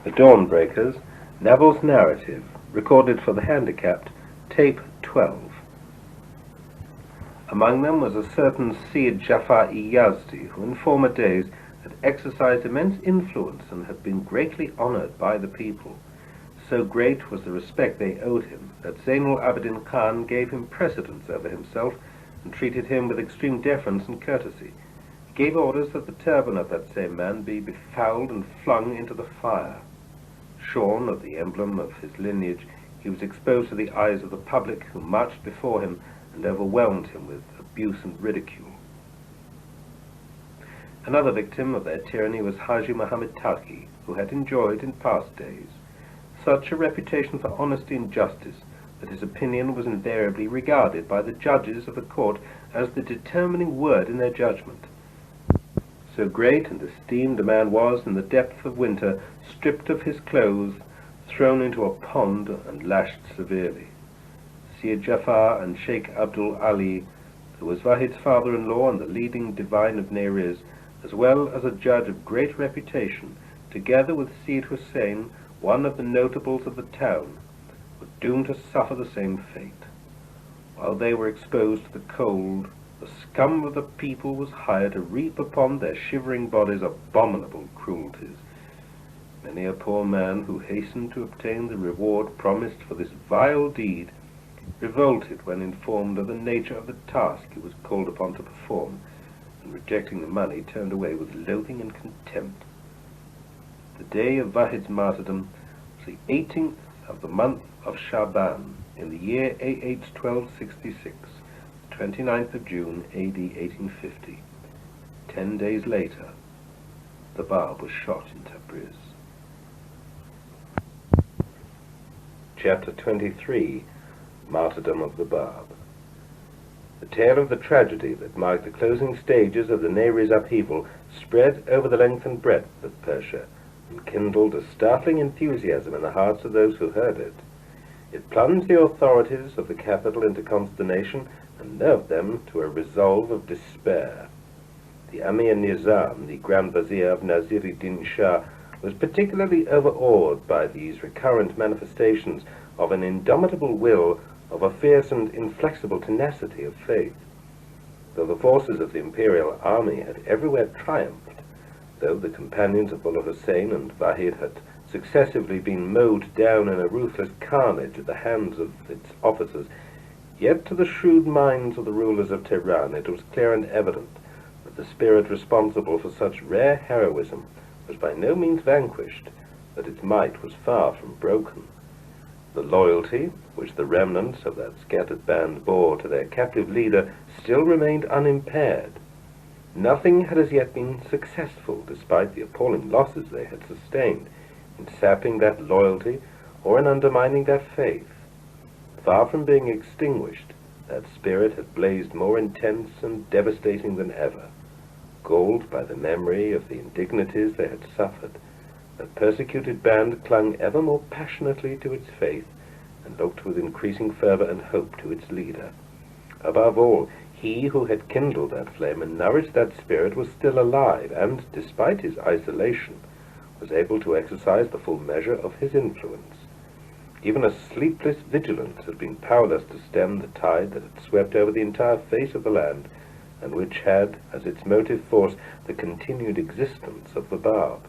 The Dawnbreakers, Neville's Narrative, recorded for the Handicapped, Tape 12. Among them was a certain Syed Jafar-i Yazdi, who in former days had exercised immense influence and had been greatly honoured by the people. So great was the respect they owed him that Zainul Abidin Khan gave him precedence over himself and treated him with extreme deference and courtesy. He gave orders that the turban of that same man be befouled and flung into the fire. Shorn of the emblem of his lineage, he was exposed to the eyes of the public, who marched before him and overwhelmed him with abuse and ridicule. Another victim of their tyranny was Haji Muhammad Taqi, who had enjoyed in past days such a reputation for honesty and justice that his opinion was invariably regarded by the judges of the court as the determining word in their judgment. So great and esteemed a man was in the depth of winter, stripped of his clothes, thrown into a pond, and lashed severely. Syed Jafar and Sheikh Abdul Ali, who was Wahid's father-in-law and the leading divine of Neriz, as well as a judge of great reputation, together with Syed Hussein, one of the notables of the town, were doomed to suffer the same fate. While they were exposed to the cold, the scum of the people was hired to reap upon their shivering bodies abominable cruelties. Many a poor man who hastened to obtain the reward promised for this vile deed revolted when informed of the nature of the task he was called upon to perform, and rejecting the money turned away with loathing and contempt. The day of Wahid's martyrdom was the 18th of the month of Shaban in the year AH 1266, 29th of June AD 1850. 10 days later, the Bab was shot in Tabriz. Chapter 23. Martyrdom of the Bab. The tale of the tragedy that marked the closing stages of the Neriz upheaval spread over the length and breadth of Persia, and kindled a startling enthusiasm in the hearts of those who heard it. It plunged the authorities of the capital into consternation and nerved them to a resolve of despair. The Amir Nizam, the Grand Vizier of Nasir-i-Din Shah, was particularly overawed by these recurrent manifestations of an indomitable will, of a fierce and inflexible tenacity of faith. Though the forces of the imperial army had everywhere triumphed, though the companions of Mullah Hussein and Wahid had successively been mowed down in a ruthless carnage at the hands of its officers, yet to the shrewd minds of the rulers of Tehran it was clear and evident that the spirit responsible for such rare heroism was by no means vanquished, that its might was far from broken. The loyalty which the remnants of that scattered band bore to their captive leader still remained unimpaired. Nothing had as yet been successful, despite the appalling losses they had sustained, in sapping that loyalty or in undermining that faith. Far from being extinguished, that spirit had blazed more intense and devastating than ever. Galled by the memory of the indignities they had suffered, the persecuted band clung ever more passionately to its faith, and looked with increasing fervor and hope to its leader. Above all, he who had kindled that flame and nourished that spirit was still alive, and, despite his isolation, was able to exercise the full measure of his influence. Even a sleepless vigilance had been powerless to stem the tide that had swept over the entire face of the land, and which had as its motive force the continued existence of the Bab.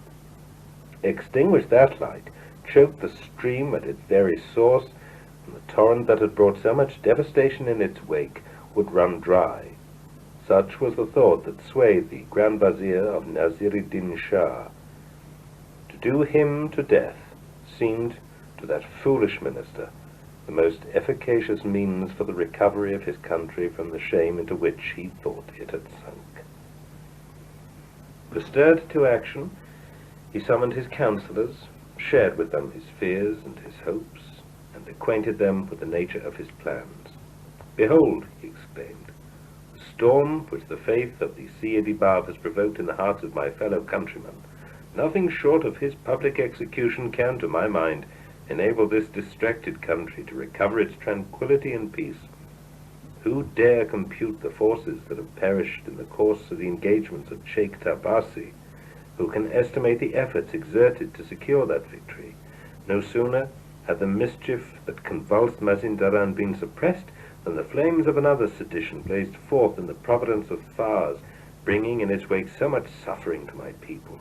Extinguish that light, choke the stream at its very source, and the torrent that had brought so much devastation in its wake would run dry. Such was the thought that swayed the Grand Vizier of Nasir-i-Din Shah. To do him to death seemed, to that foolish minister, the most efficacious means for the recovery of his country from the shame into which he thought it had sunk. Bestirred to action, he summoned his counsellors, shared with them his fears and his hopes, and acquainted them with the nature of his plans. "Behold," he exclaimed, "the storm which the faith of the Syedi Bab has provoked in the hearts of my fellow countrymen. Nothing short of his public execution can, to my mind, enable this distracted country to recover its tranquillity and peace. Who dare compute the forces that have perished in the course of the engagements of Sheikh Tabasi, Who can estimate the efforts exerted to secure that victory? No sooner had the mischief that convulsed Mazindaran been suppressed than the flames of another sedition blazed forth in the province of Fars, bringing in its wake so much suffering to my people.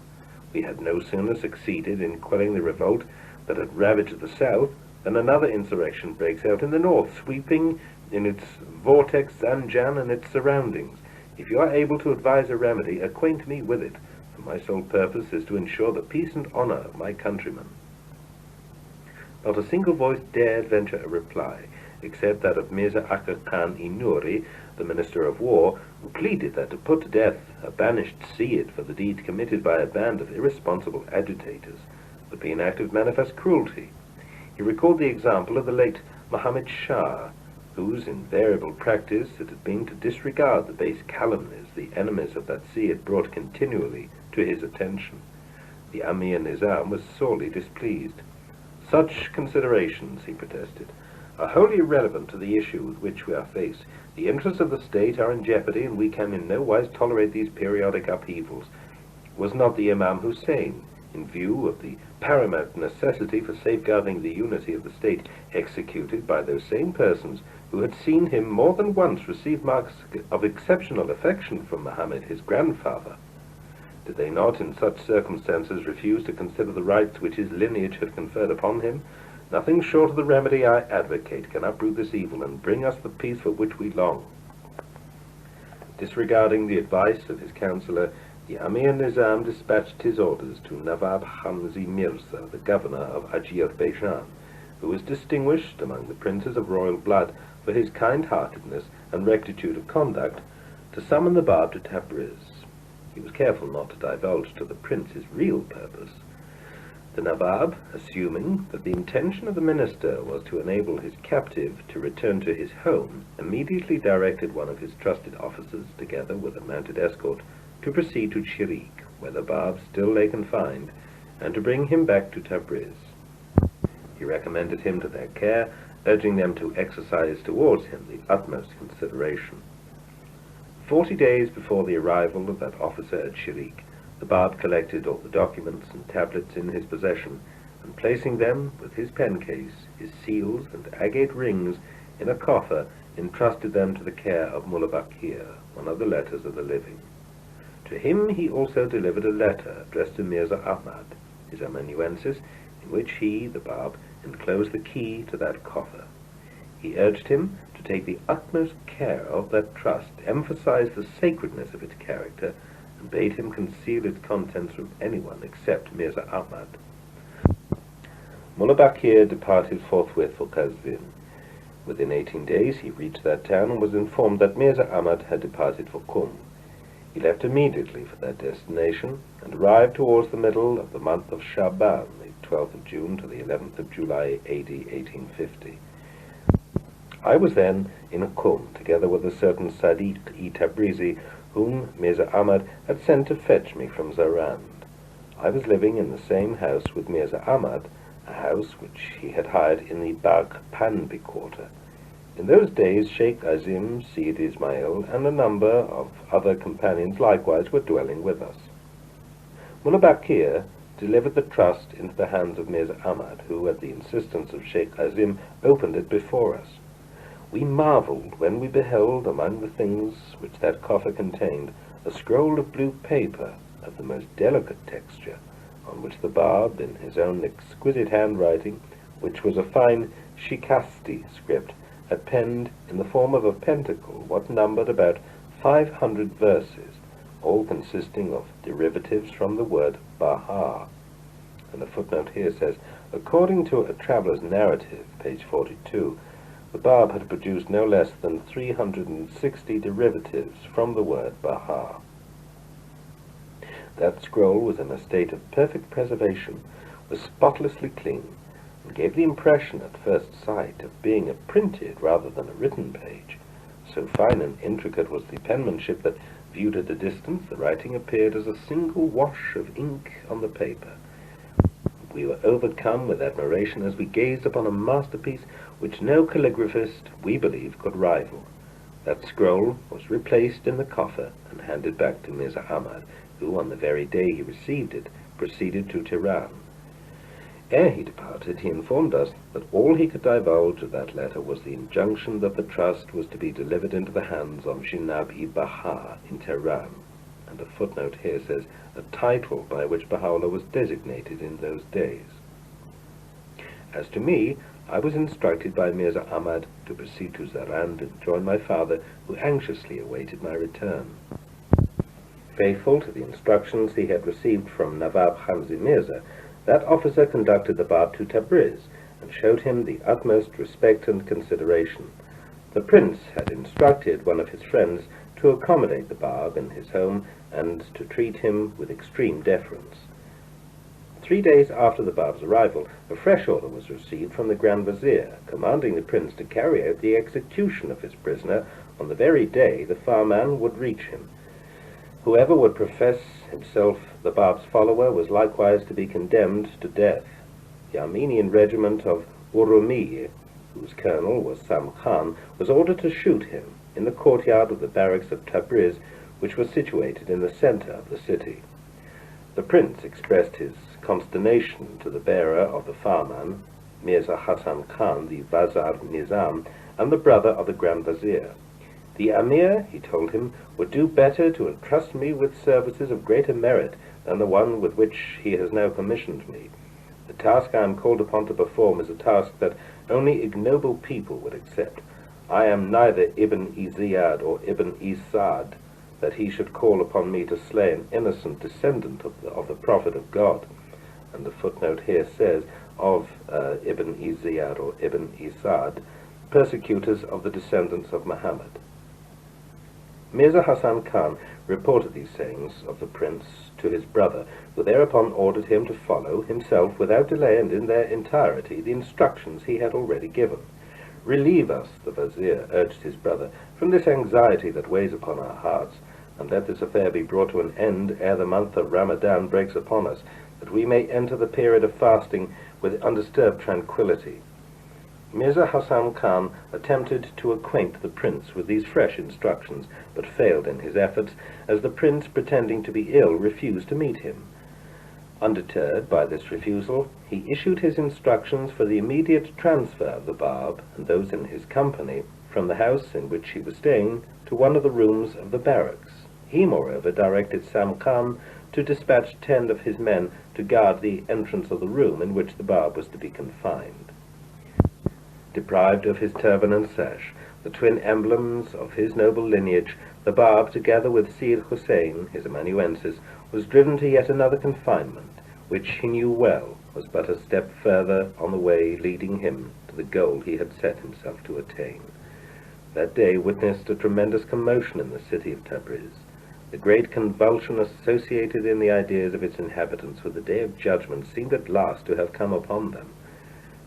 We had no sooner succeeded in quelling the revolt that had ravaged the south than another insurrection breaks out in the north, sweeping in its vortex Zanjan and its surroundings. If you are able to advise a remedy, acquaint me with it, for my sole purpose is to ensure the peace and honor of my countrymen. Not a single voice dared venture a reply, except that of Mirza Akar Khan Inuri, the Minister of War, who pleaded that to put to death a banished Seyyid for the deed committed by a band of irresponsible agitators would be an act of manifest cruelty. He recalled the example of the late Muhammad Shah, whose invariable practice it had been to disregard the base calumnies the enemies of that Seyyid brought continually to his attention. The Amir Nizam was sorely displeased. Such considerations, he protested, are wholly irrelevant to the issue with which we are faced. The interests of the state are in jeopardy, and we can in no wise tolerate these periodic upheavals. Was not the Imam Hussein, in view of the paramount necessity for safeguarding the unity of the state, executed by those same persons who had seen him more than once receive marks of exceptional affection from Muhammad, his grandfather? Did they not, in such circumstances, refuse to consider the rights which his lineage had conferred upon him? Nothing short of the remedy I advocate can uproot this evil and bring us the peace for which we long. Disregarding the advice of his counsellor, the Amir Nizam dispatched his orders to Nawab Hamzi Mirza, the governor of Azerbaijan, who was distinguished among the princes of royal blood for his kind-heartedness and rectitude of conduct, to summon the Bab to Tabriz. He was careful not to divulge to the prince his real purpose. The Nawab, assuming that the intention of the minister was to enable his captive to return to his home, immediately directed one of his trusted officers, together with a mounted escort, to proceed to Chirik, where the Bab still lay confined, and to bring him back to Tabriz. He recommended him to their care, urging them to exercise towards him the utmost consideration. 40 days before the arrival of that officer at Chirik, the Bab collected all the documents and tablets in his possession, and placing them, with his pen-case, his seals, and agate rings, in a coffer, entrusted them to the care of Mullah Bakir, one of the letters of the living. To him he also delivered a letter addressed to Mirza Ahmad, his amanuensis, in which he, the Bab, enclosed the key to that coffer. He urged him to take the utmost care of that trust, emphasized the sacredness of its character, and bade him conceal its contents from anyone except Mirza Ahmad. Mullah Bakir departed forthwith for Kazvin. Within 18 days he reached that town and was informed that Mirza Ahmad had departed for Qum. He left immediately for that destination, and arrived towards the middle of the month of Shaban, the 12th of June to the 11th of July, AD 1850. I was then in Qum, together with a certain Sadiq-i Tabrizi, whom Mirza Ahmad had sent to fetch me from Zarand. I was living in the same house with Mirza Ahmad, a house which he had hired in the Bagh Panbi quarter. In those days Sheikh Azim, Seyyid Ismail, and a number of other companions likewise were dwelling with us. Mullah Bakir delivered the trust into the hands of Mirza Ahmad, who, at the insistence of Sheikh Azim, opened it before us. We marvelled when we beheld, among the things which that coffer contained, a scroll of blue paper of the most delicate texture, on which the Bab, in his own exquisite handwriting, which was a fine Shikasti script, had penned, in the form of a pentacle, what numbered about 500 verses, all consisting of derivatives from the word Baha. And the footnote here says, according to a traveller's narrative, page 42, the Bab had produced no less than 360 derivatives from the word Baha. That scroll was in a state of perfect preservation, was spotlessly clean, and gave the impression at first sight of being a printed rather than a written page. So fine and intricate was the penmanship that, viewed at a distance, the writing appeared as a single wash of ink on the paper. We were overcome with admiration as we gazed upon a masterpiece which no calligraphist, we believe, could rival. That scroll was replaced in the coffer and handed back to Mirza Ahmad, who, on the very day he received it, proceeded to Tehran. Ere he departed, he informed us that all he could divulge of that letter was the injunction that the trust was to be delivered into the hands of Jinab-i-Baha in Tehran, and a footnote here says, a title by which Baha'u'llah was designated in those days. As to me, I was instructed by Mirza Ahmad to proceed to Zarand and join my father, who anxiously awaited my return. Faithful to the instructions he had received from Nawab Hamzi Mirza, that officer conducted the Bab to Tabriz, and showed him the utmost respect and consideration. The prince had instructed one of his friends to accommodate the Bab in his home, and to treat him with extreme deference. 3 days after the Bab's arrival, a fresh order was received from the Grand Vizier, commanding the prince to carry out the execution of his prisoner on the very day the Farman would reach him. Whoever would profess himself the Bab's follower was likewise to be condemned to death. The Armenian regiment of Urumi, whose colonel was Sam Khan, was ordered to shoot him in the courtyard of the barracks of Tabriz, which was situated in the center of the city. The prince expressed his consternation to the bearer of the Farman, Mirza Hasan Khan, the Vazar Nizam, and the brother of the Grand Vizier. The Amir, he told him, would do better to entrust me with services of greater merit than the one with which he has now commissioned me. The task I am called upon to perform is a task that only ignoble people would accept. I am neither Ibn Ziyad or Ibn Isad, that he should call upon me to slay an innocent descendant of the Prophet of God. And the footnote here says, of Ibn Ziyad or Ibn Isad, persecutors of the descendants of Muhammad. Mirza Hasan Khan reported these sayings of the prince to his brother, who thereupon ordered him to follow himself without delay and in their entirety the instructions he had already given. Relieve us, the vizier urged his brother, from this anxiety that weighs upon our hearts, and let this affair be brought to an end ere the month of Ramadan breaks upon us, that we may enter the period of fasting with undisturbed tranquillity. Mirza Hasan Khan attempted to acquaint the prince with these fresh instructions, but failed in his efforts, as the prince, pretending to be ill, refused to meet him. Undeterred by this refusal, he issued his instructions for the immediate transfer of the Bab and those in his company from the house in which he was staying to one of the rooms of the barracks. He, moreover, directed Sam Khan to dispatch 10 of his men to guard the entrance of the room in which the Bab was to be confined. Deprived of his turban and sash, the twin emblems of his noble lineage, the Bab, together with Seyyid Hussein, his amanuensis, was driven to yet another confinement, which he knew well was but a step further on the way leading him to the goal he had set himself to attain. That day witnessed a tremendous commotion in the city of Tabriz. The great convulsion associated in the ideas of its inhabitants with the day of judgment seemed at last to have come upon them.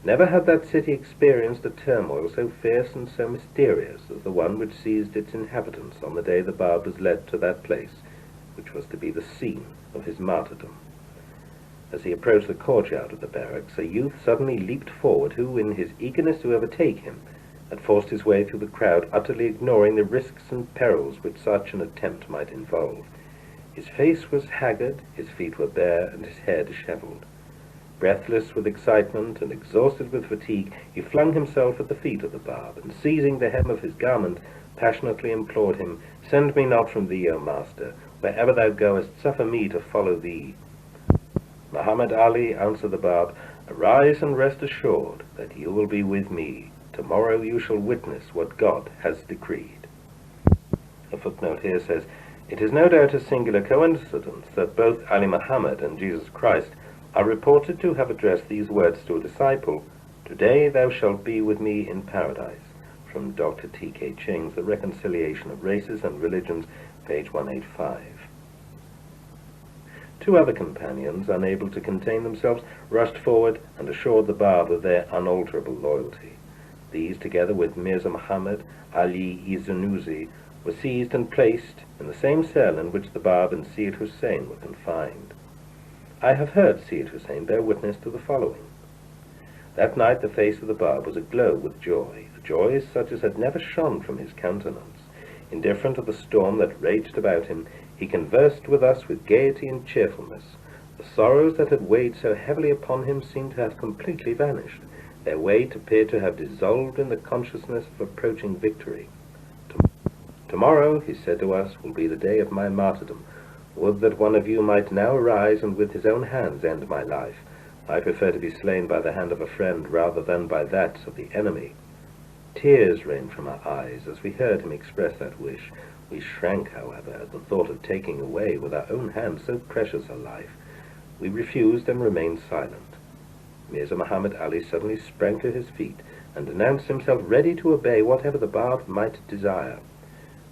Never had that city experienced a turmoil so fierce and so mysterious as the one which seized its inhabitants on the day the Bab was led to that place, which was to be the scene of his martyrdom. As he approached the courtyard of the barracks, a youth suddenly leaped forward who, in his eagerness to overtake him, had forced his way through the crowd, utterly ignoring the risks and perils which such an attempt might involve. His face was haggard, his feet were bare, and his hair dishevelled. Breathless with excitement and exhausted with fatigue, he flung himself at the feet of the Bab, and seizing the hem of his garment, passionately implored him, "Send me not from thee, O Master. Wherever thou goest, suffer me to follow thee." Muhammad Ali, answered the Bab, "Arise and rest assured that you will be with me. Tomorrow you shall witness what God has decreed." A footnote here says, "It is no doubt a singular coincidence that both Ali Muhammad and Jesus Christ are reported to have addressed these words to a disciple, 'Today thou shalt be with me in paradise,' from Dr. T.K. Ching's The Reconciliation of Races and Religions, page 185. 2 other companions, unable to contain themselves, rushed forward and assured the Bab of their unalterable loyalty. These, together with Mirza Muhammad Ali Izanuzi, were seized and placed in the same cell in which the Bab and Seyyid Hussein were confined. I have heard Seyyid Hussein bear witness to the following. That night the face of the Bab was aglow with joy, a joy such as had never shone from his countenance. Indifferent to the storm that raged about him, He conversed with us with gaiety and cheerfulness. The sorrows that had weighed so heavily upon him seemed to have completely vanished. Their weight appeared to have dissolved in the consciousness of approaching victory. Tomorrow, he said to us, will be the day of my martyrdom. Would that one of you might now arise and with his own hands end my life. I prefer to be slain by the hand of a friend rather than by that of the enemy. Tears rained from our eyes as we heard him express that wish. We shrank, however, at the thought of taking away with our own hands so precious a life. We refused and remained silent. Mirza Muhammad Ali suddenly sprang to his feet and announced himself ready to obey whatever the Bab might desire.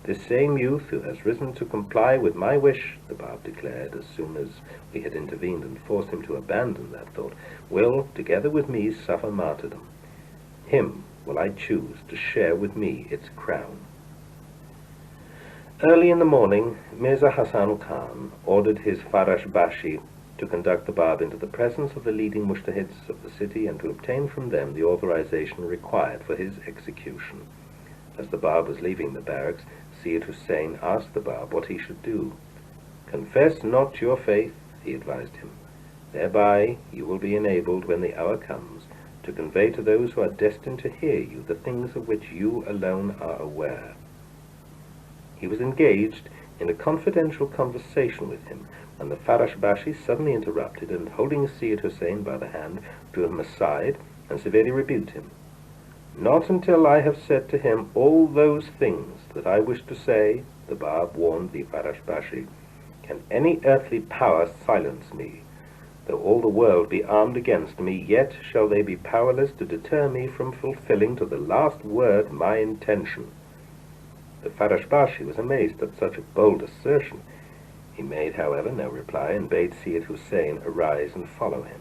This same youth who has risen to comply with my wish, the Bab declared as soon as we had intervened and forced him to abandon that thought, will, together with me, suffer martyrdom. Him will I choose to share with me its crown. Early in the morning, Mirza Hasan Khan ordered his Farash Bashi to conduct the Bab into the presence of the leading mushtahids of the city and to obtain from them the authorization required for his execution. As the Bab was leaving the barracks, Sayyid Hussein asked the Bab what he should do. "Confess not your faith," he advised him. "Thereby you will be enabled, when the hour comes, to convey to those who are destined to hear you the things of which you alone are aware." He was engaged in a confidential conversation with him, and the Farash Bashi suddenly interrupted, and holding Sayyid Hussein by the hand, drew him aside and severely rebuked him. "Not until I have said to him all those things that I wish to say," the Bab warned the Farash Bashi, "can any earthly power silence me. Though all the world be armed against me, yet shall they be powerless to deter me from fulfilling to the last word my intention." The Farash Bashi was amazed at such a bold assertion. He made, however, no reply, and bade Sayyid Hussein arise and follow him.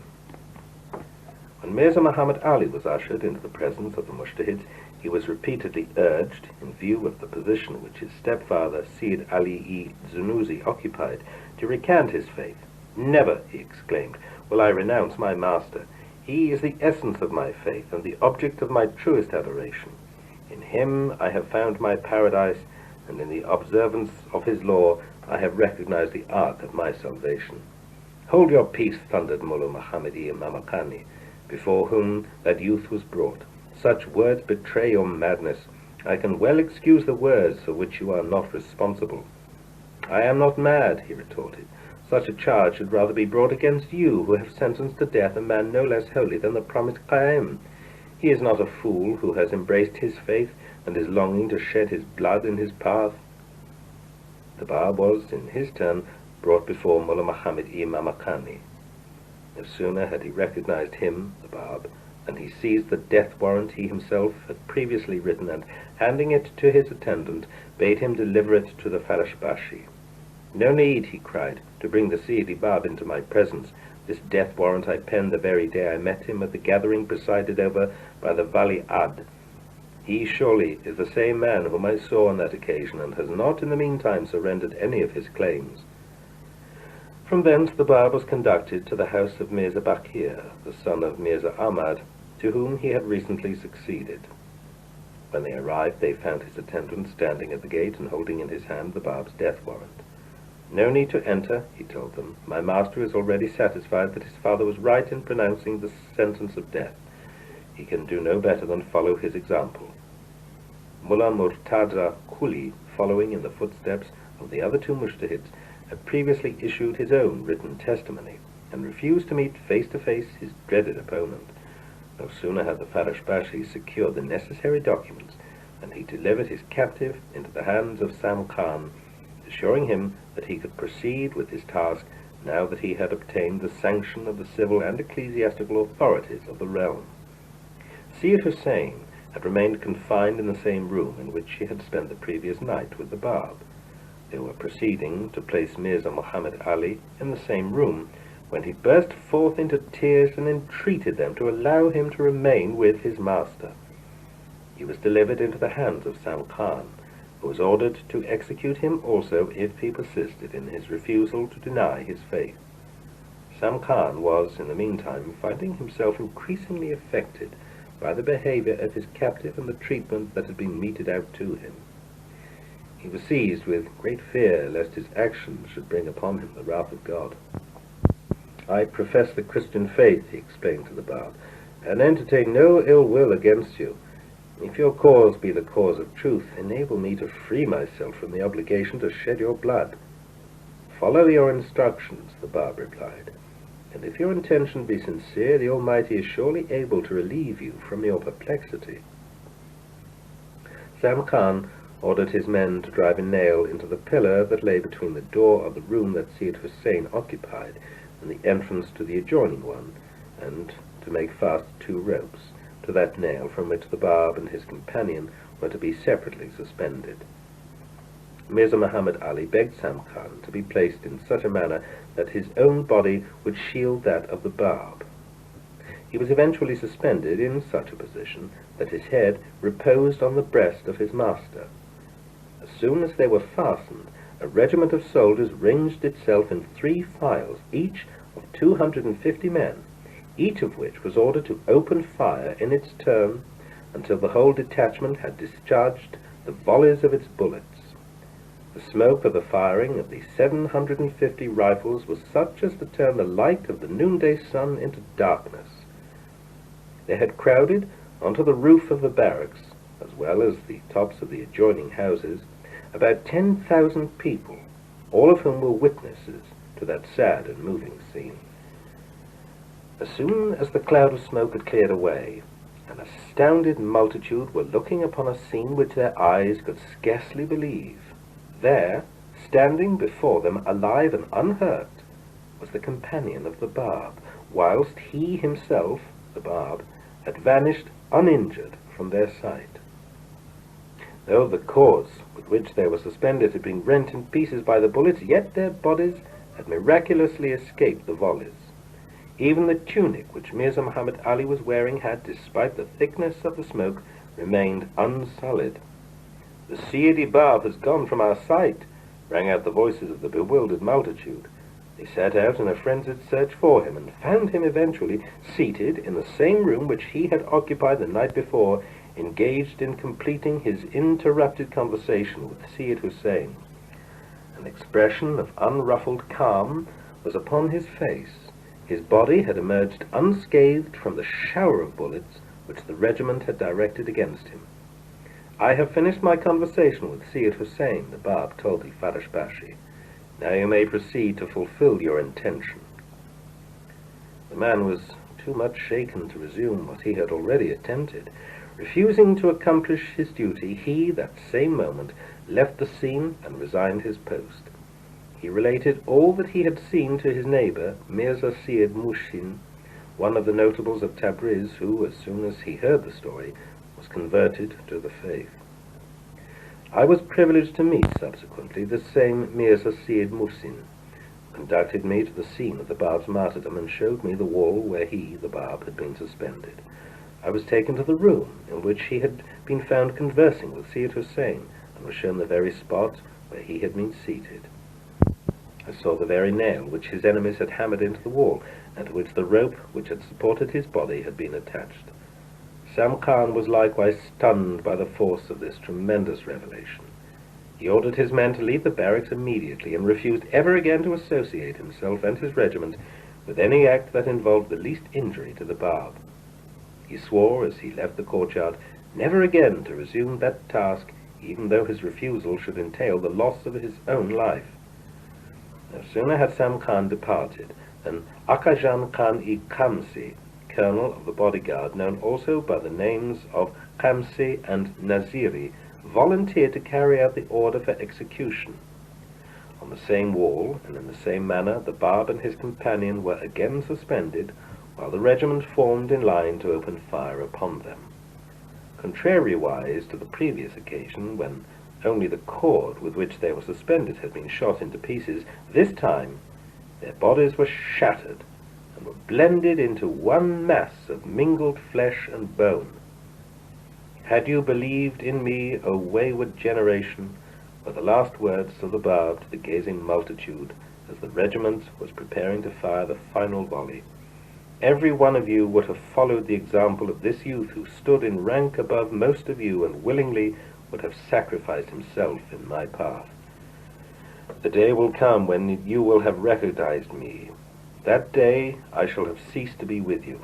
When Mirza Muhammad Ali was ushered into the presence of the mushtahids, he was repeatedly urged, in view of the position which his stepfather, Sayyid Ali-e Zunuzi, occupied, to recant his faith. "Never," he exclaimed, "will I renounce my master. He is the essence of my faith and the object of my truest adoration. In him I have found my paradise, and in the observance of his law I have recognized the ark of my salvation." "Hold your peace," thundered Mullah Muhammad-e Mamakani, before whom that youth was brought. "Such words betray your madness. I can well excuse the words for which you are not responsible." "I am not mad," he retorted. "Such a charge should rather be brought against you, who have sentenced to death a man no less holy than the promised Qaim. He is not a fool who has embraced his faith and is longing to shed his blood in his path." The Bab was, in his turn, brought before Mullah Muhammad-e Mamakani. No sooner had he recognized him, the Bab, than he seized the death warrant he himself had previously written, and, handing it to his attendant, bade him deliver it to the Farash Bashi. "No need," he cried, "to bring the Sayyidi Bab into my presence. This death warrant I penned the very day I met him at the gathering presided over by the Wali Ad. He surely is the same man whom I saw on that occasion, and has not in the meantime surrendered any of his claims." From thence the Bab was conducted to the house of Mirza Bakir, the son of Mirza Ahmad, to whom he had recently succeeded. When they arrived, they found his attendant standing at the gate and holding in his hand the Bab's death warrant. "No need to enter," he told them. "My master is already satisfied that his father was right in pronouncing the sentence of death. He can do no better than follow his example." Mullah Murtaza Kuli, following in the footsteps of the other two mushtahids, had previously issued his own written testimony, and refused to meet face to face his dreaded opponent. No sooner had the Farash Bashi secured the necessary documents than he delivered his captive into the hands of Sam Khan, assuring him that he could proceed with his task now that he had obtained the sanction of the civil and ecclesiastical authorities of the realm. Sayyid Hussein had remained confined in the same room in which he had spent the previous night with the Bab. They were proceeding to place Mirza Muhammad Ali in the same room, when he burst forth into tears and entreated them to allow him to remain with his master. He was delivered into the hands of Sam Khan, who was ordered to execute him also if he persisted in his refusal to deny his faith. Sam Khan was, in the meantime, finding himself increasingly affected by the behavior of his captive and the treatment that had been meted out to him. He was seized with great fear lest his actions should bring upon him the wrath of God. "I profess the Christian faith," he explained to the bard, "and entertain no ill will against you. If your cause be the cause of truth, enable me to free myself from the obligation to shed your blood." "Follow your instructions," the bard replied, "and if your intention be sincere, the Almighty is surely able to relieve you from your perplexity." Sam Khan ordered his men to drive a nail into the pillar that lay between the door of the room that Syed Hussein occupied and the entrance to the adjoining one, and to make fast 2 ropes to that nail from which the Bab and his companion were to be separately suspended. Mirza Muhammad Ali begged Sam Khan to be placed in such a manner that his own body would shield that of the Bab. He was eventually suspended in such a position that his head reposed on the breast of his master. As soon as they were fastened, a regiment of soldiers ranged itself in 3 files, each of 250 men, each of which was ordered to open fire in its turn until the whole detachment had discharged the volleys of its bullets. The smoke of the firing of the 750 rifles was such as to turn the light of the noonday sun into darkness. They had crowded onto the roof of the barracks, as well as the tops of the adjoining houses, about 10,000 people, all of whom were witnesses to that sad and moving scene. As soon as the cloud of smoke had cleared away, an astounded multitude were looking upon a scene which their eyes could scarcely believe. There, standing before them, alive and unhurt, was the companion of the Bab, whilst he himself, the Bab, had vanished uninjured from their sight. Though the cords with which they were suspended had been rent in pieces by the bullets, yet their bodies had miraculously escaped the volleys. Even the tunic which Mirza Muhammad Ali was wearing had, despite the thickness of the smoke, remained unsullied. "The Syedi Bab has gone from our sight," rang out the voices of the bewildered multitude. They set out in a frenzied search for him, and found him eventually seated in the same room which he had occupied the night before, engaged in completing his interrupted conversation with Syed Hussein. An expression of unruffled calm was upon his face. His body had emerged unscathed from the shower of bullets which the regiment had directed against him. "I have finished my conversation with Syed Hussein," the Bab told the Farashbashi. "Now you may proceed to fulfill your intention." The man was too much shaken to resume what he had already attempted. Refusing to accomplish his duty, he, that same moment, left the scene and resigned his post. He related all that he had seen to his neighbour, Mirza Syed Mushin, one of the notables of Tabriz, who, as soon as he heard the story, was converted to the faith. I was privileged to meet, subsequently, the same Mirza Syed Muhsin, who conducted me to the scene of the Bab's martyrdom and showed me the wall where he, the Bab, had been suspended. I was taken to the room in which he had been found conversing with Syed Hussein, and was shown the very spot where he had been seated. I saw the very nail which his enemies had hammered into the wall, and to which the rope which had supported his body had been attached. Sam Khan was likewise stunned by the force of this tremendous revelation. He ordered his men to leave the barracks immediately, and refused ever again to associate himself and his regiment with any act that involved the least injury to the Bab. He swore, as he left the courtyard, never again to resume that task, even though his refusal should entail the loss of his own life. No sooner had Sam Khan departed than Akajan Khan-i Kamsi, colonel of the bodyguard, known also by the names of Kamsi and Naziri, volunteered to carry out the order for execution. On the same wall, and in the same manner, the Bab and his companion were again suspended, while the regiment formed in line to open fire upon them. Contrariwise to the previous occasion, when only the cord with which they were suspended had been shot into pieces, this time their bodies were shattered and were blended into one mass of mingled flesh and bone. "Had you believed in me, O wayward generation," were the last words of the Bab to the gazing multitude as the regiment was preparing to fire the final volley. "Every one of you would have followed the example of this youth who stood in rank above most of you and willingly would have sacrificed himself in my path. The day will come when you will have recognized me. That day I shall have ceased to be with you.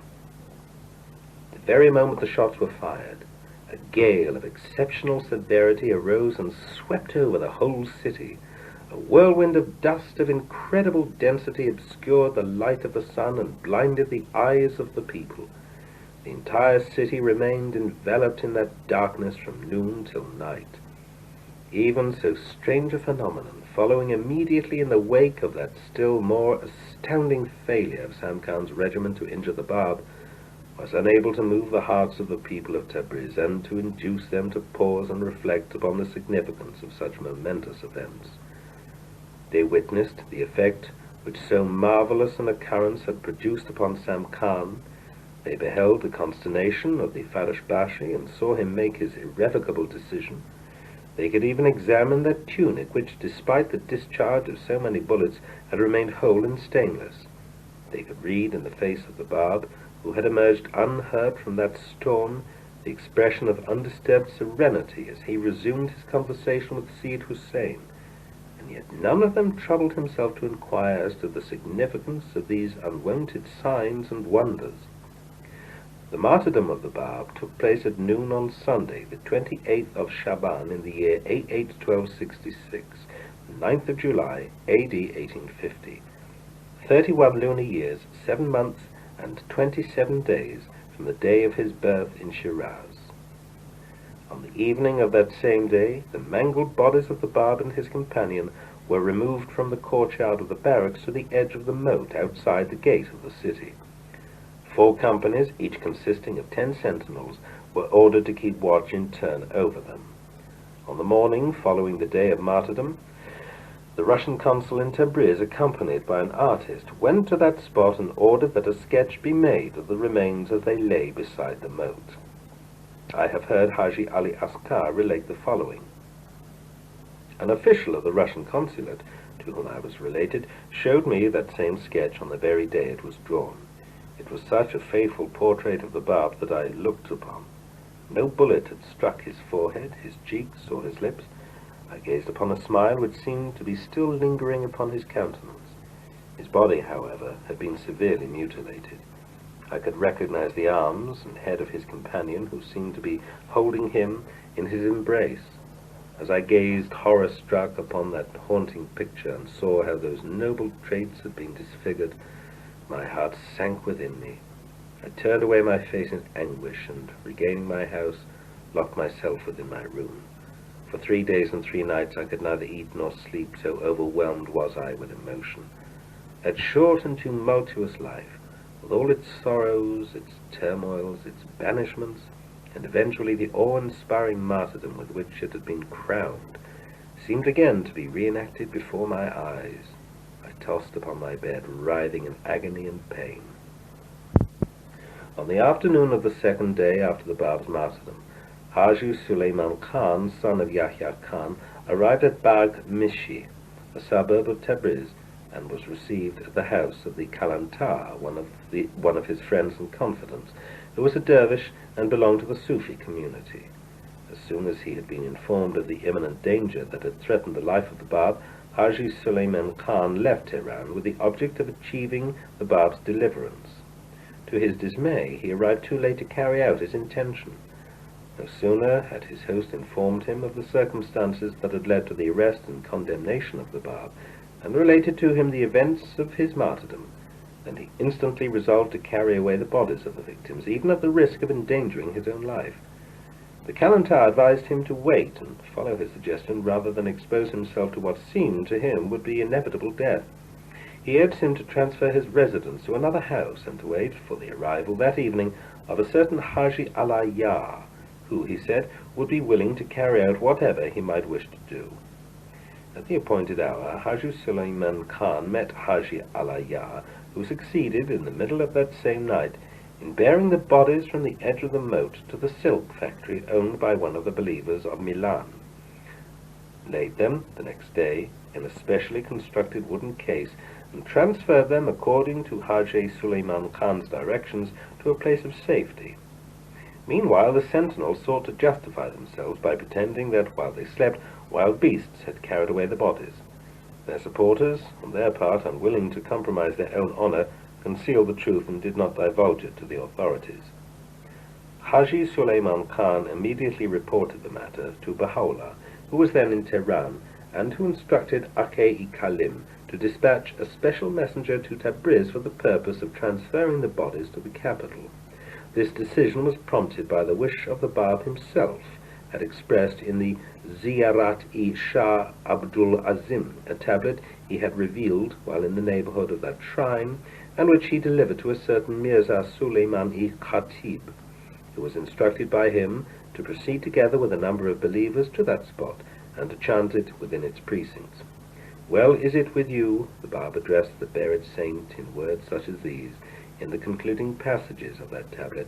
The very moment the shots were fired, a gale of exceptional severity arose and swept over the whole city. A whirlwind of dust of incredible density obscured the light of the sun and blinded the eyes of the people. The entire city remained enveloped in that darkness from noon till night. Even so strange a phenomenon, following immediately in the wake of that still more astounding failure of Sam Khan's regiment to injure the Bab, was unable to move the hearts of the people of Tabriz and to induce them to pause and reflect upon the significance of such momentous events. They witnessed the effect which so marvelous an occurrence had produced upon Sam Khan. They beheld the consternation of the Farashbashi and saw him make his irrevocable decision. They could even examine that tunic which, despite the discharge of so many bullets, had remained whole and stainless. They could read in the face of the Bab, who had emerged unhurt from that storm, the expression of undisturbed serenity as he resumed his conversation with Sayyid Hussein, and yet none of them troubled himself to inquire as to the significance of these unwonted signs and wonders. The martyrdom of the Bab took place at noon on Sunday, the 28th of Shaban in the year 881266, the 9th of July, A.D. 1850. 31 lunar years, 7 months, and 27 days from the day of his birth in Shiraz. On the evening of that same day, the mangled bodies of the Bab and his companion were removed from the courtyard of the barracks to the edge of the moat outside the gate of the city. 4 companies, each consisting of 10 sentinels, were ordered to keep watch in turn over them. On the morning following the day of martyrdom, the Russian consul in Tabriz, accompanied by an artist, went to that spot and ordered that a sketch be made of the remains as they lay beside the moat. I have heard Haji Ali Askar relate the following. An official of the Russian consulate, to whom I was related, showed me that same sketch on the very day it was drawn. It was such a faithful portrait of the Bab that I looked upon. No bullet had struck his forehead, his cheeks, or his lips. I gazed upon a smile which seemed to be still lingering upon his countenance. His body, however, had been severely mutilated. I could recognize the arms and head of his companion, who seemed to be holding him in his embrace. As I gazed horror-struck upon that haunting picture and saw how those noble traits had been disfigured, my heart sank within me. I turned away my face in anguish and, regaining my house, locked myself within my room. For 3 days and 3 nights I could neither eat nor sleep, so overwhelmed was I with emotion. That short and tumultuous life, with all its sorrows, its turmoils, its banishments, and eventually the awe-inspiring martyrdom with which it had been crowned, seemed again to be reenacted before my eyes. I tossed upon my bed, writhing in agony and pain. On the afternoon of the 2nd day after the Bab's martyrdom, Haji Suleiman Khan, son of Yahya Khan, arrived at Bagh Mishi, a suburb of Tabriz, and was received at the house of the Kalantar, one of his friends and confidants, who was a dervish and belonged to the Sufi community. As soon as he had been informed of the imminent danger that had threatened the life of the Bab, Haji Suleiman Khan left Tehran with the object of achieving the Bab's deliverance. To his dismay, he arrived too late to carry out his intention. No sooner had his host informed him of the circumstances that had led to the arrest and condemnation of the Bab, and related to him the events of his martyrdom, than he instantly resolved to carry away the bodies of the victims, even at the risk of endangering his own life. The Kalantar advised him to wait and follow his suggestion rather than expose himself to what seemed to him would be inevitable death. He urged him to transfer his residence to another house and to wait for the arrival that evening of a certain Haji Alayar, who, he said, would be willing to carry out whatever he might wish to do. At the appointed hour, Haji Suleiman Khan met Haji Alayar, who succeeded, in the middle of that same night, in bearing the bodies from the edge of the moat to the silk factory owned by one of the believers of Milan, laid them, the next day, in a specially constructed wooden case, and transferred them, according to Haji Suleiman Khan's directions, to a place of safety. Meanwhile, the sentinels sought to justify themselves by pretending that while they slept, wild beasts had carried away the bodies. Their supporters, on their part, unwilling to compromise their own honor, concealed the truth and did not divulge it to the authorities. Haji Suleiman Khan immediately reported the matter to Baha'u'llah, who was then in Tehran, and who instructed Aqai-i-Kalim to dispatch a special messenger to Tabriz for the purpose of transferring the bodies to the capital. This decision was prompted by the wish of the Bab himself, had expressed in the Ziyarat-i-Shah Abdul Azim, a tablet he had revealed while in the neighborhood of that shrine, and which he delivered to a certain Mirza Suleiman-i-Khatib, who was instructed by him to proceed together with a number of believers to that spot, and to chant it within its precincts. Well is it with you, the Bab addressed the buried saint in words such as these, in the concluding passages of that tablet,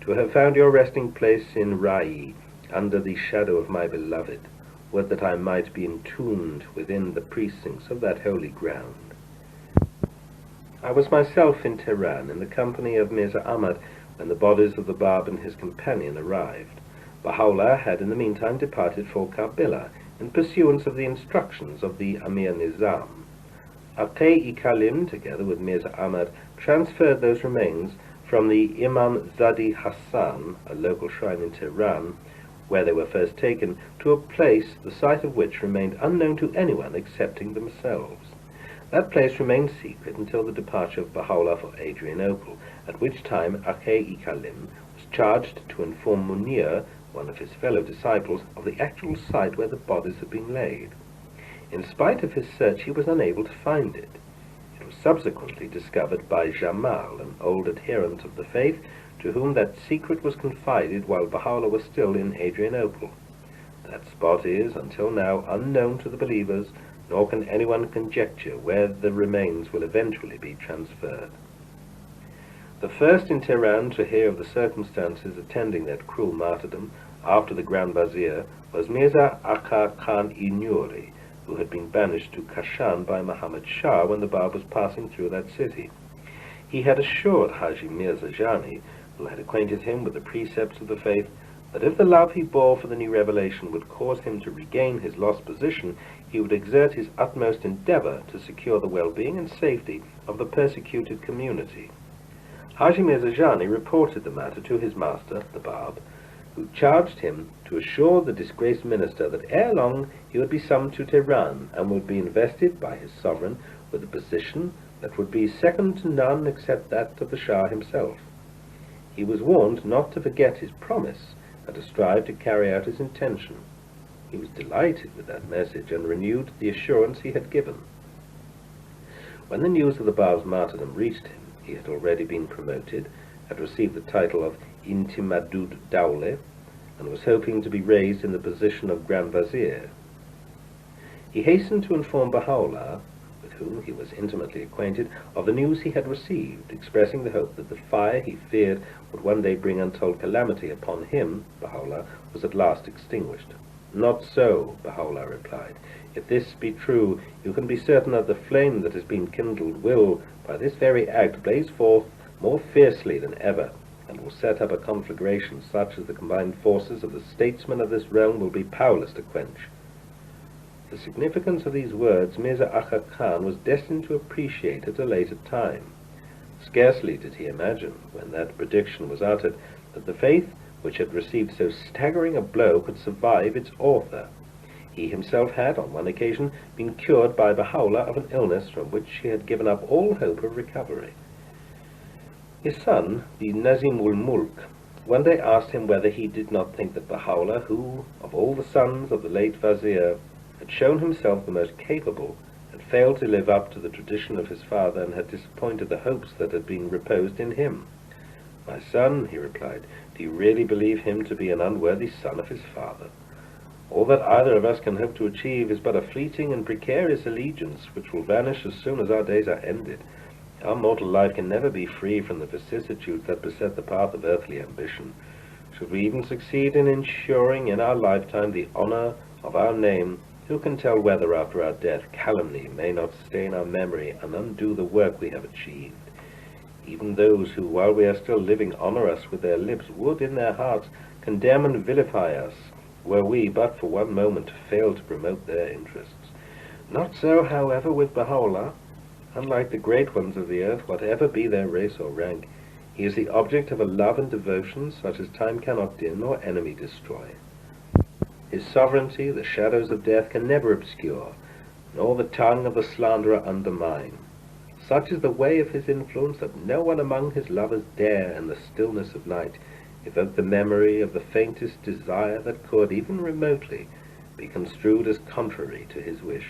to have found your resting place in Rai, under the shadow of my beloved. Would that I might be entombed within the precincts of that holy ground. I was myself in Tehran, in the company of Mirza Ahmad, when the bodies of the Bab and his companion arrived. Baha'u'llah had in the meantime departed for Karbala, in pursuance of the instructions of the Amir Nizam. Aqai-i-Kalim, together with Mirza Ahmad, transferred those remains from the Imam Zadi Hassan, a local shrine in Tehran, where they were first taken, to a place the site of which remained unknown to anyone excepting themselves. That place remained secret until the departure of Baha'u'llah for Adrianople, at which time Aqai-i-Kalim was charged to inform Munir, one of his fellow disciples, of the actual site where the bodies had been laid. In spite of his search, he was unable to find it. It was subsequently discovered by Jamal, an old adherent of the faith, to whom that secret was confided while Baha'u'llah was still in Adrianople. That spot is, until now, unknown to the believers, nor can anyone conjecture where the remains will eventually be transferred. The first in Tehran to hear of the circumstances attending that cruel martyrdom, after the Grand Vizier, was Mirza Akka Khan-i-Nuri, who had been banished to Kashan by Muhammad Shah when the Bab was passing through that city. He had assured Haji Mirza Jani, who had acquainted him with the precepts of the faith, that if the love he bore for the new revelation would cause him to regain his lost position, he would exert his utmost endeavor to secure the well-being and safety of the persecuted community. Haji Mirza Jani reported the matter to his master, the Bab, who charged him to assure the disgraced minister that ere long he would be summoned to Tehran and would be invested by his sovereign with a position that would be second to none except that of the Shah himself. He was warned not to forget his promise and to strive to carry out his intention. He was delighted with that message and renewed the assurance he had given. When the news of the Bab's martyrdom reached him, he had already been promoted, had received the title of Intimadud Dawle, and was hoping to be raised in the position of Grand Vizier. He hastened to inform Baha'u'llah, with whom he was intimately acquainted, of the news he had received, expressing the hope that the fire he feared would one day bring untold calamity upon him, Baha'u'llah, was at last extinguished. Not so, Baha'u'llah replied. If this be true, you can be certain that the flame that has been kindled will, by this very act, blaze forth more fiercely than ever, and will set up a conflagration such as the combined forces of the statesmen of this realm will be powerless to quench. The significance of these words Mirza Akka Khan was destined to appreciate at a later time. Scarcely did he imagine, when that prediction was uttered, that the faith which had received so staggering a blow could survive its author. He himself had, on one occasion, been cured by Baha'u'llah of an illness from which he had given up all hope of recovery. His son, the Nazim-ul-Mulk, one day asked him whether he did not think that Baha'u'llah, who, of all the sons of the late Vizier, had shown himself the most capable, had failed to live up to the tradition of his father, and had disappointed the hopes that had been reposed in him. "My son," he replied, "do you really believe him to be an unworthy son of his father? All that either of us can hope to achieve is but a fleeting and precarious allegiance, which will vanish as soon as our days are ended. Our mortal life can never be free from the vicissitudes that beset the path of earthly ambition. Should we even succeed in ensuring in our lifetime the honor of our name, who can tell whether after our death calumny may not stain our memory and undo the work we have achieved? Even those who, while we are still living, honor us with their lips, would in their hearts condemn and vilify us, were we but for one moment to fail to promote their interests. Not so, however, with Baha'u'llah. Unlike the great ones of the earth, whatever be their race or rank, he is the object of a love and devotion such as time cannot dim or enemy destroy. His sovereignty the shadows of death can never obscure, nor the tongue of the slanderer undermine. Such is the way of his influence that no one among his lovers dare, in the stillness of night, evoke the memory of the faintest desire that could, even remotely, be construed as contrary to his wish.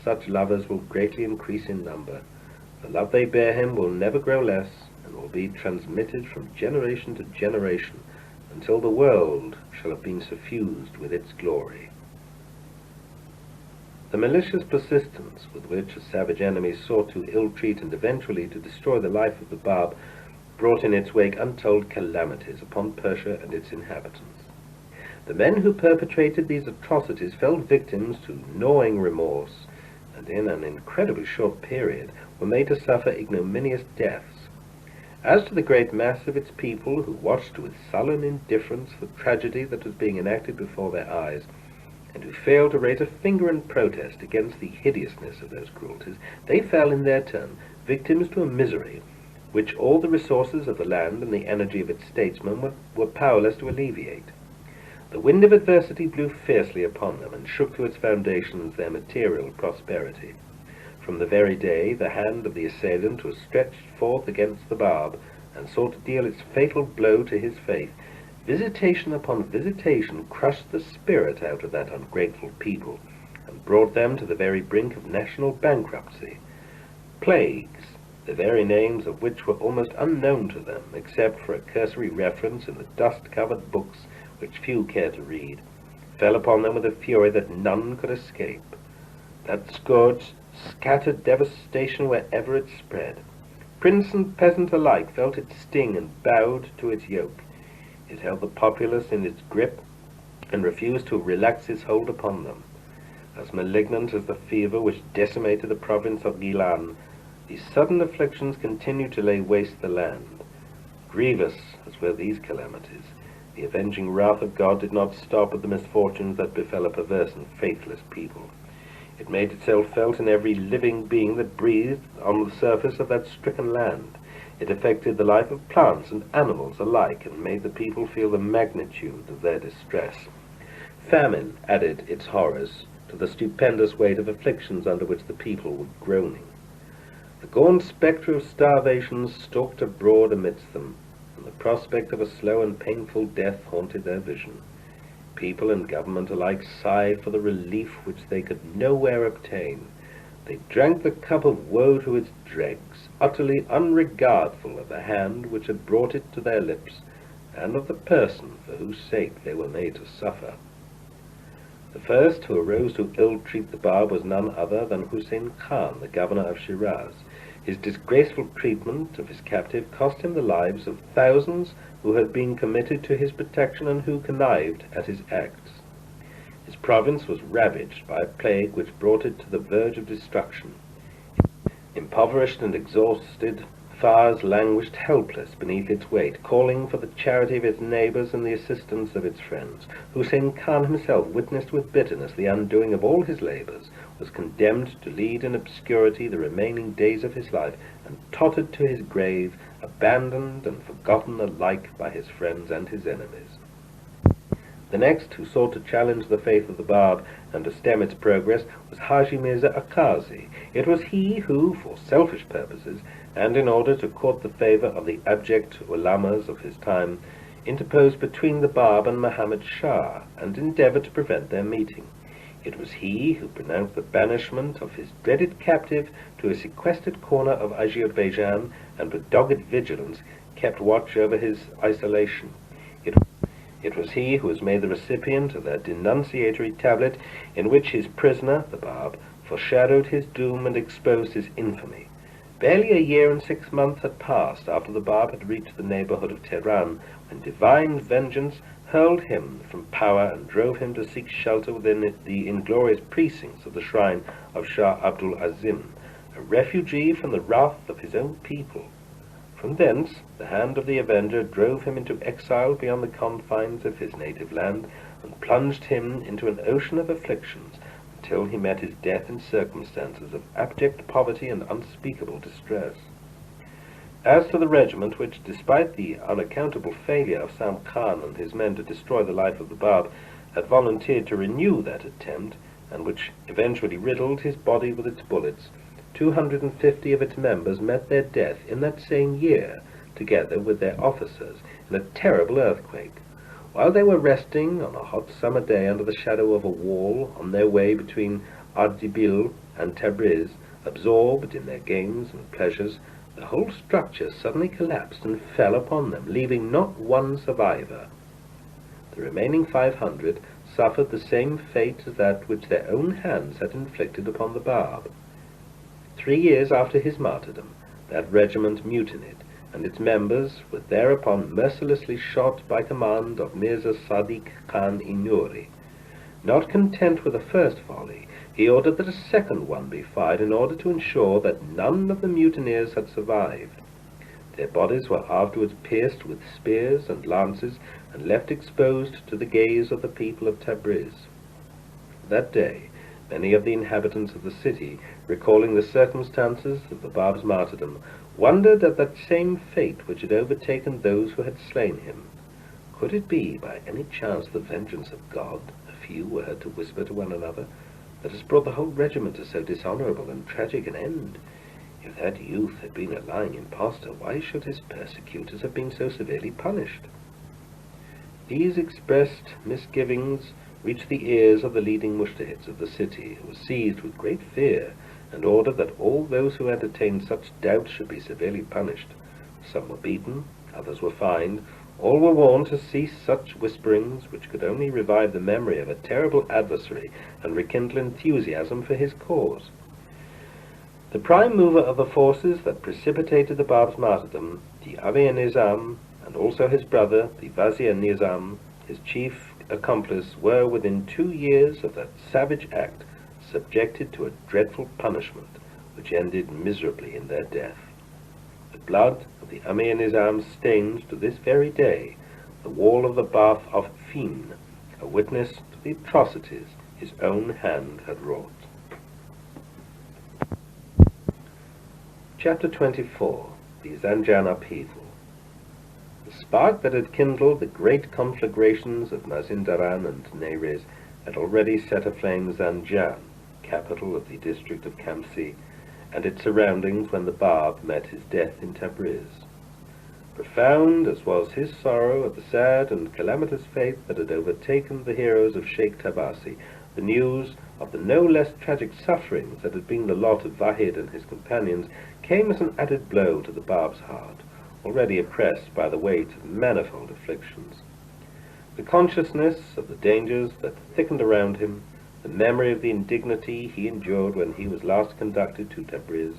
Such lovers will greatly increase in number. The love they bear him will never grow less, and will be transmitted from generation to generation, until the world shall have been suffused with its glory. The malicious persistence with which a savage enemy sought to ill-treat and eventually to destroy the life of the Bab brought in its wake untold calamities upon Persia and its inhabitants. The men who perpetrated these atrocities fell victims to gnawing remorse, and in an incredibly short period were made to suffer ignominious deaths. As to the great mass of its people, who watched with sullen indifference the tragedy that was being enacted before their eyes, and who failed to raise a finger in protest against the hideousness of those cruelties, they fell in their turn victims to a misery which all the resources of the land and the energy of its statesmen were powerless to alleviate. The wind of adversity blew fiercely upon them, and shook to its foundations their material prosperity. From the very day the hand of the assailant was stretched forth against the Bab, and sought to deal its fatal blow to his faith, visitation upon visitation crushed the spirit out of that ungrateful people, and brought them to the very brink of national bankruptcy. Plagues, the very names of which were almost unknown to them, except for a cursory reference in the dust-covered books which few cared to read, fell upon them with a fury that none could escape. That scourge scattered devastation wherever it spread. Prince and peasant alike felt its sting and bowed to its yoke. It held the populace in its grip and refused to relax its hold upon them. As malignant as the fever which decimated the province of Gilan, these sudden afflictions continued to lay waste the land. Grievous as were these calamities, the avenging wrath of God did not stop at the misfortunes that befell a perverse and faithless people. It made itself felt in every living being that breathed on the surface of that stricken land. It affected the life of plants and animals alike, and made the people feel the magnitude of their distress. Famine added its horrors to the stupendous weight of afflictions under which the people were groaning. The gaunt spectre of starvation stalked abroad amidst them, and the prospect of a slow and painful death haunted their vision. People and government alike sighed for the relief which they could nowhere obtain. They drank the cup of woe to its dregs, utterly unregardful of the hand which had brought it to their lips, and of the person for whose sake they were made to suffer. The first who arose to ill-treat the Bab was none other than Hussein Khan, the governor of Shiraz. His disgraceful treatment of his captive cost him the lives of thousands who had been committed to his protection and who connived at his acts. His province was ravaged by a plague which brought it to the verge of destruction. Impoverished and exhausted, Fars languished helpless beneath its weight, calling for the charity of its neighbours and the assistance of its friends. Hussein Khan himself witnessed with bitterness the undoing of all his labours, was condemned to lead in obscurity the remaining days of his life, and tottered to his grave, abandoned and forgotten alike by his friends and his enemies. The next who sought to challenge the faith of the Bab and to stem its progress was Haji Mirza Akazi. It was he who, for selfish purposes, and in order to court the favour of the abject ulamas of his time, interposed between the Bab and Muhammad Shah, and endeavoured to prevent their meeting. It was he who pronounced the banishment of his dreaded captive to a sequestered corner of Azerbaijan, and with dogged vigilance kept watch over his isolation. It was he who was made the recipient of that denunciatory tablet in which his prisoner, the Bab, foreshadowed his doom and exposed his infamy. Barely a year and 6 months had passed after the Bab had reached the neighbourhood of Tehran, when divine vengeance hurled him from power and drove him to seek shelter within the inglorious precincts of the shrine of Shah Abdul Azim, a refugee from the wrath of his own people. From thence the hand of the avenger drove him into exile beyond the confines of his native land, and plunged him into an ocean of afflictions, until he met his death in circumstances of abject poverty and unspeakable distress. As to the regiment which, despite the unaccountable failure of Sam Khan and his men to destroy the life of the Bab, had volunteered to renew that attempt, and which eventually riddled his body with its bullets, 250 of its members met their death in that same year, together with their officers, in a terrible earthquake. While they were resting on a hot summer day under the shadow of a wall on their way between Ardabil and Tabriz, absorbed in their games and pleasures, the whole structure suddenly collapsed and fell upon them, leaving not one survivor. The remaining 500 suffered the same fate as that which their own hands had inflicted upon the Bab. 3 years after his martyrdom, that regiment mutinied, and its members were thereupon mercilessly shot by command of Mirza Sadiq Khan Inuri. Not content with the first volley, he ordered that a second one be fired in order to ensure that none of the mutineers had survived. Their bodies were afterwards pierced with spears and lances and left exposed to the gaze of the people of Tabriz. That day, many of the inhabitants of the city, recalling the circumstances of the Bab's martyrdom, wondered at that same fate which had overtaken those who had slain him. Could it be, by any chance, the vengeance of God, a few were heard to whisper to one another, that has brought the whole regiment to so dishonourable and tragic an end? If that youth had been a lying impostor, why should his persecutors have been so severely punished? These expressed misgivings reached the ears of the leading mujtahids of the city, who were seized with great fear, and ordered that all those who entertained such doubts should be severely punished. Some were beaten, others were fined, all were warned to cease such whisperings, which could only revive the memory of a terrible adversary and rekindle enthusiasm for his cause. The prime mover of the forces that precipitated the Bab's martyrdom, the Amir Nizam, and also his brother, the Wazir Nizam, his chief accomplice, were within 2 years of that savage act subjected to a dreadful punishment, which ended miserably in their death. The blood of the Amir Nizam stains to this very day the wall of the bath of Fin, a witness to the atrocities his own hand had wrought. Chapter 24. The Zanjan Upheaval. The spark that had kindled the great conflagrations of Mazindaran and Neriz had already set aflame Zanjan, capital of the district of Kamsi, and its surroundings when the Bab met his death in Tabriz. Profound as was his sorrow at the sad and calamitous fate that had overtaken the heroes of Sheikh Tabasi, the news of the no less tragic sufferings that had been the lot of Wahid and his companions came as an added blow to the Bab's heart, already oppressed by the weight of manifold afflictions. The consciousness of the dangers that thickened around him, the memory of the indignity he endured when he was last conducted to Tabriz,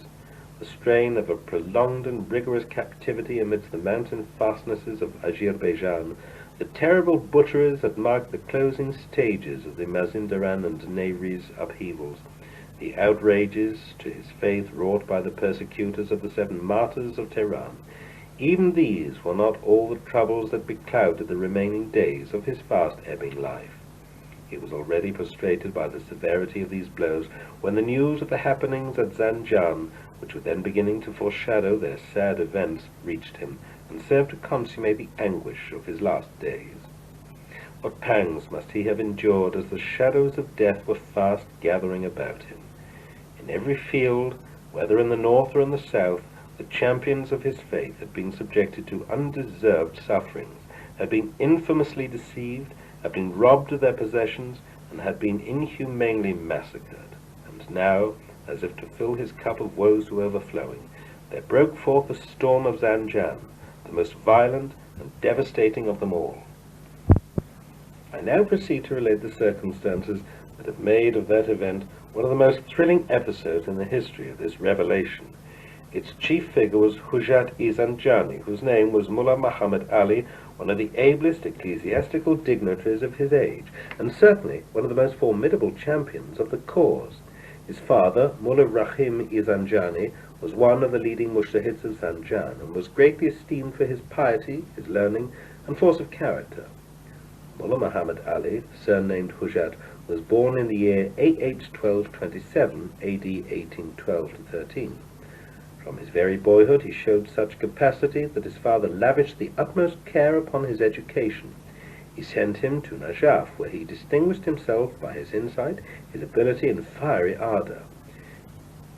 the strain of a prolonged and rigorous captivity amidst the mountain fastnesses of Azerbaijan, the terrible butcheries that marked the closing stages of the Mazindaran and Neriz upheavals, the outrages to his faith wrought by the persecutors of the 7 martyrs of Tehran, even these were not all the troubles that beclouded the remaining days of his fast-ebbing life. He was already prostrated by the severity of these blows when the news of the happenings at Zanjan, which were then beginning to foreshadow their sad events, reached him, and served to consummate the anguish of his last days. What pangs must he have endured as the shadows of death were fast gathering about him! In every field, whether in the north or in the south, the champions of his faith had been subjected to undeserved sufferings, had been infamously deceived, had been robbed of their possessions, and had been inhumanely massacred. And now, as if to fill his cup of woes to overflowing, there broke forth the storm of Zanjan, the most violent and devastating of them all. I now proceed to relate the circumstances that have made of that event one of the most thrilling episodes in the history of this revelation. Its chief figure was Hujat-i Zanjani, whose name was Mullah Muhammad Ali, one of the ablest ecclesiastical dignitaries of his age, and certainly one of the most formidable champions of the cause. His father, Mullah Rahim-i Zanjani, was one of the leading mujtahids of Zanjan, and was greatly esteemed for his piety, his learning, and force of character. Mullah Muhammad Ali, surnamed Hujat, was born in the year AH 1227, AD 1812-13. From his very boyhood he showed such capacity that his father lavished the utmost care upon his education. He sent him to Najaf, where he distinguished himself by his insight, his ability, and fiery ardor.